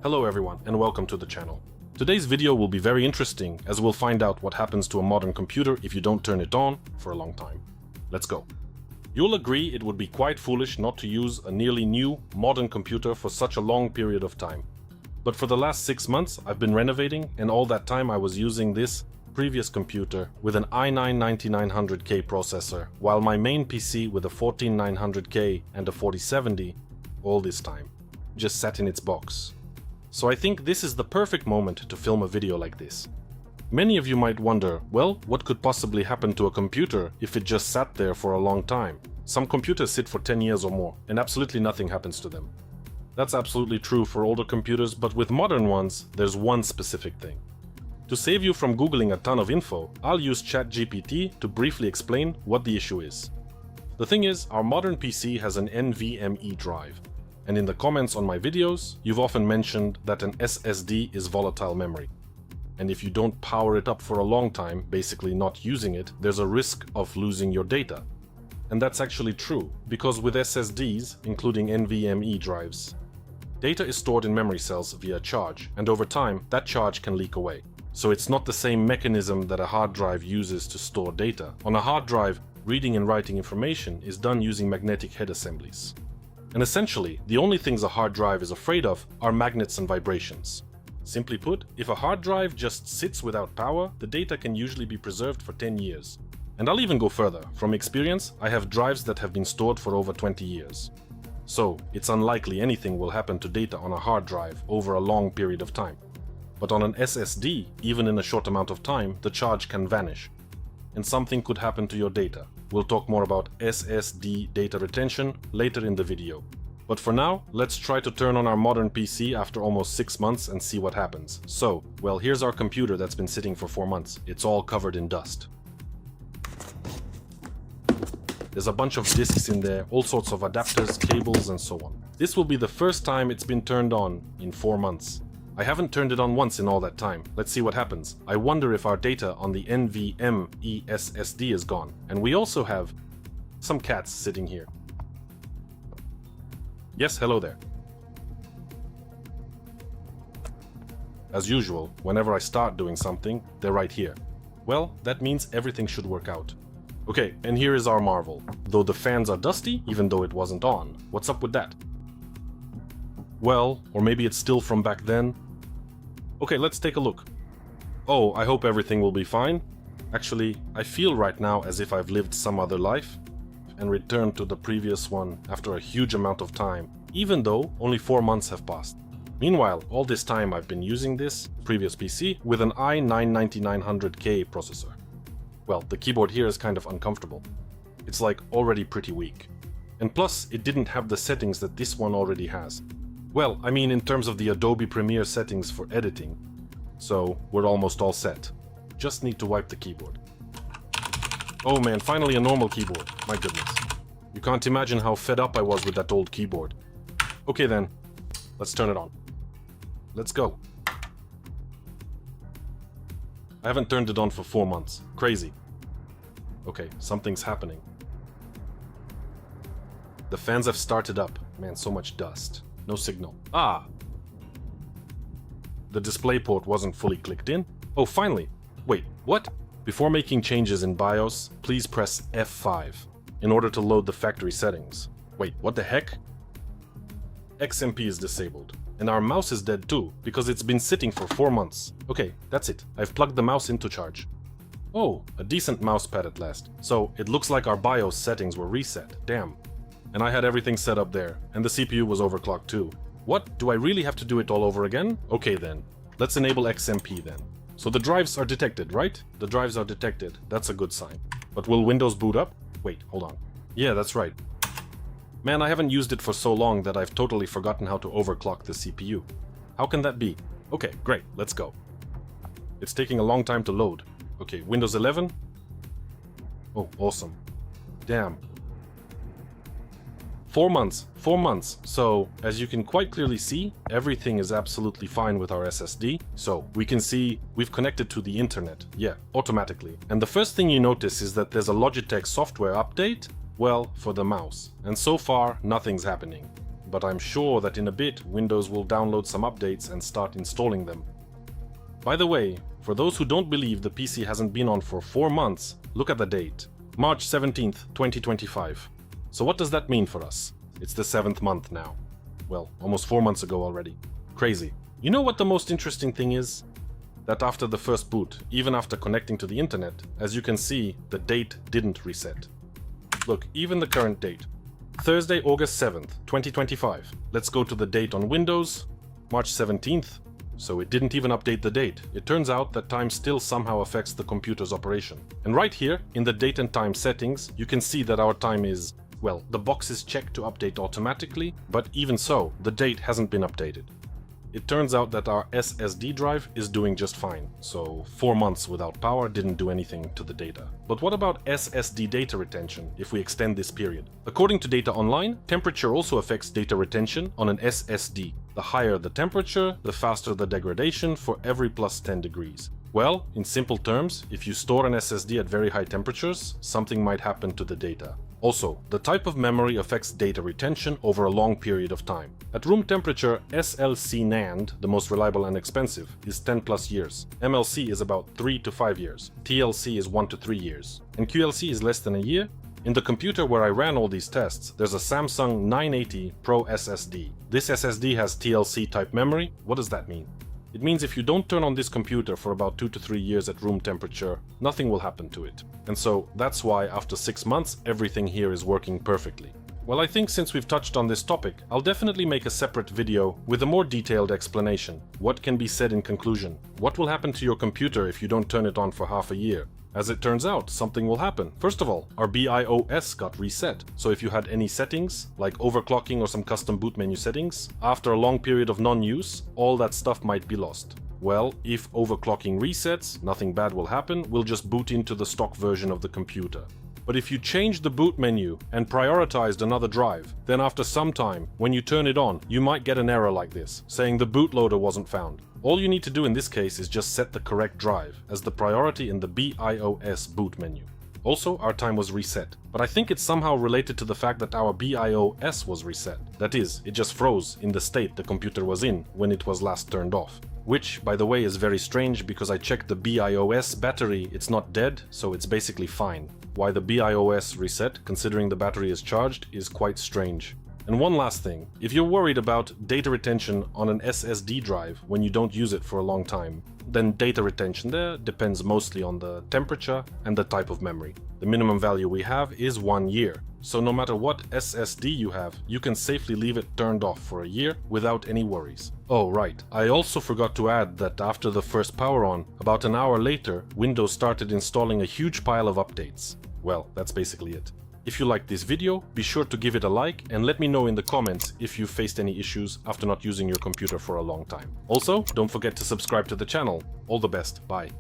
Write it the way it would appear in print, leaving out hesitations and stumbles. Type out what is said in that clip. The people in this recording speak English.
Hello everyone and welcome to the channel. Today's video will be very interesting as we'll find out what happens to a modern computer if you don't turn it on for a long time. Let's go. You'll agree it would be quite foolish not to use a nearly new, modern computer for such a long period of time. But for the last 6 months I've been renovating, and all that time I was using this previous computer with an i9-9900K processor, while my main PC with a 14900K and a 4070 all this time just sat in its box. So I think this is the perfect moment to film a video like this. Many of you might wonder, well, what could possibly happen to a computer if it just sat there for a long time? Some computers sit for 10 years or more, and absolutely nothing happens to them. That's absolutely true for older computers, but with modern ones, there's one specific thing. To save you from Googling a ton of info, I'll use ChatGPT to briefly explain what the issue is. The thing is, our modern PC has an NVMe drive. And in the comments on my videos, you've often mentioned that an SSD is volatile memory. And if you don't power it up for a long time, basically not using it, there's a risk of losing your data. And that's actually true, because with SSDs, including NVMe drives, data is stored in memory cells via charge, and over time, that charge can leak away. So it's not the same mechanism that a hard drive uses to store data. On a hard drive, reading and writing information is done using magnetic head assemblies. And essentially, the only things a hard drive is afraid of are magnets and vibrations. Simply put, if a hard drive just sits without power, the data can usually be preserved for 10 years. And I'll even go further. From experience, I have drives that have been stored for over 20 years. So, it's unlikely anything will happen to data on a hard drive over a long period of time. But on an SSD, even in a short amount of time, the charge can vanish. And something could happen to your data. We'll talk more about SSD data retention later in the video. But for now, let's try to turn on our modern PC after almost 6 months and see what happens. So, well, here's our computer that's been sitting for 4 months. It's all covered in dust. There's a bunch of disks in there, all sorts of adapters, cables, and so on. This will be the first time it's been turned on in 4 months. I haven't turned it on once in all that time. Let's see what happens. I wonder if our data on the NVMe SSD is gone. And we also have some cats sitting here. Yes, hello there. As usual, whenever I start doing something, they're right here. Well, that means everything should work out. Okay, and here is our marvel. Though the fans are dusty, even though it wasn't on. What's up with that? Well, or maybe it's still from back then. Okay, let's take a look. Oh, I hope everything will be fine. Actually, I feel right now as if I've lived some other life and returned to the previous one after a huge amount of time, even though only 4 months have passed. Meanwhile, all this time I've been using this previous PC with an i9-9900K processor. Well, the keyboard here is kind of uncomfortable. It's like already pretty weak. And plus, it didn't have the settings that this one already has. Well, I mean in terms of the Adobe Premiere settings for editing. So, we're almost all set. Just need to wipe the keyboard. Oh man, finally a normal keyboard. My goodness. You can't imagine how fed up I was with that old keyboard. Okay then, let's turn it on. Let's go. I haven't turned it on for 4 months. Crazy. Okay, something's happening. The fans have started up. Man, so much dust. No signal. Ah! The display port wasn't fully clicked in. Oh, finally! Wait, what? Before making changes in BIOS, please press F5 in order to load the factory settings. Wait, what the heck? XMP is disabled. And our mouse is dead too, because it's been sitting for 4 months. Okay, that's it. I've plugged the mouse into charge. Oh, a decent mousepad at last. So, it looks like our BIOS settings were reset. Damn. And I had everything set up there, and the CPU was overclocked too. What? Do I really have to do it all over again? Okay then. Let's enable XMP then. So the drives are detected, right? The drives are detected. That's a good sign. But will Windows boot up? Wait, hold on. Yeah, that's right. Man, I haven't used it for so long that I've totally forgotten how to overclock the CPU. How can that be? Okay, great, let's go. It's taking a long time to load. Okay, Windows 11? Oh, awesome. Damn. 4 months, 4 months. So, as you can quite clearly see, everything is absolutely fine with our SSD. So, we can see we've connected to the internet. Yeah, automatically. And the first thing you notice is that there's a Logitech software update, well, for the mouse. And so far, nothing's happening. but I'm sure that in a bit Windows will download some updates and start installing them. By the way, for those who don't believe the PC hasn't been on for 4 months, look at the date. March 17th, 2025. So what does that mean for us? It's the 7th month now. Well, almost 4 months ago already. Crazy. You know what the most interesting thing is? That after the first boot, even after connecting to the internet, as you can see, the date didn't reset. Look, even the current date. Thursday, August 7th, 2025. Let's go to the date on Windows, March 17th. So it didn't even update the date. It turns out that time still somehow affects the computer's operation. And right here, in the date and time settings, you can see that our time is, well, the box is checked to update automatically, but even so, the date hasn't been updated. It turns out that our SSD drive is doing just fine, so 4 months without power didn't do anything to the data. But what about SSD data retention if we extend this period? According to data online, temperature also affects data retention on an SSD. The higher the temperature, the faster the degradation for every plus 10 degrees. Well, in simple terms, if you store an SSD at very high temperatures, something might happen to the data. Also, the type of memory affects data retention over a long period of time. At room temperature, SLC NAND, the most reliable and expensive, is 10 plus years. MLC is about 3 to 5 years. TLC is 1 to 3 years. And QLC is less than a year. In the computer where I ran all these tests, there's a Samsung 980 Pro SSD. This SSD has TLC type memory. What does that mean? It means if you don't turn on this computer for about 2 to 3 years at room temperature, nothing will happen to it. And so that's why after 6 months, everything here is working perfectly. Well, I think since we've touched on this topic, I'll definitely make a separate video with a more detailed explanation. What can be said in conclusion? What will happen to your computer if you don't turn it on for half a year? As it turns out, something will happen. First of all, our BIOS got reset. So if you had any settings, like overclocking or some custom boot menu settings, after a long period of non-use, all that stuff might be lost. Well, if overclocking resets, nothing bad will happen, we'll just boot into the stock version of the computer. But if you change the boot menu and prioritized another drive, then after some time, when you turn it on, you might get an error like this, saying the bootloader wasn't found. All you need to do in this case is just set the correct drive as the priority in the BIOS boot menu. Also, our time was reset, but I think it's somehow related to the fact that our BIOS was reset. That is, it just froze in the state the computer was in when it was last turned off. Which, by the way, is very strange because I checked the BIOS battery, it's not dead, so it's basically fine. Why the BIOS reset, considering the battery is charged, is quite strange. And one last thing, if you're worried about data retention on an SSD drive when you don't use it for a long time, then data retention there depends mostly on the temperature and the type of memory. The minimum value we have is 1 year. So no matter what SSD you have, you can safely leave it turned off for a year without any worries. Oh right, I also forgot to add that after the first power on, about an hour later, Windows started installing a huge pile of updates. Well, that's basically it. If you liked this video, be sure to give it a like and let me know in the comments if you faced any issues after not using your computer for a long time. Also, don't forget to subscribe to the channel. All the best, bye.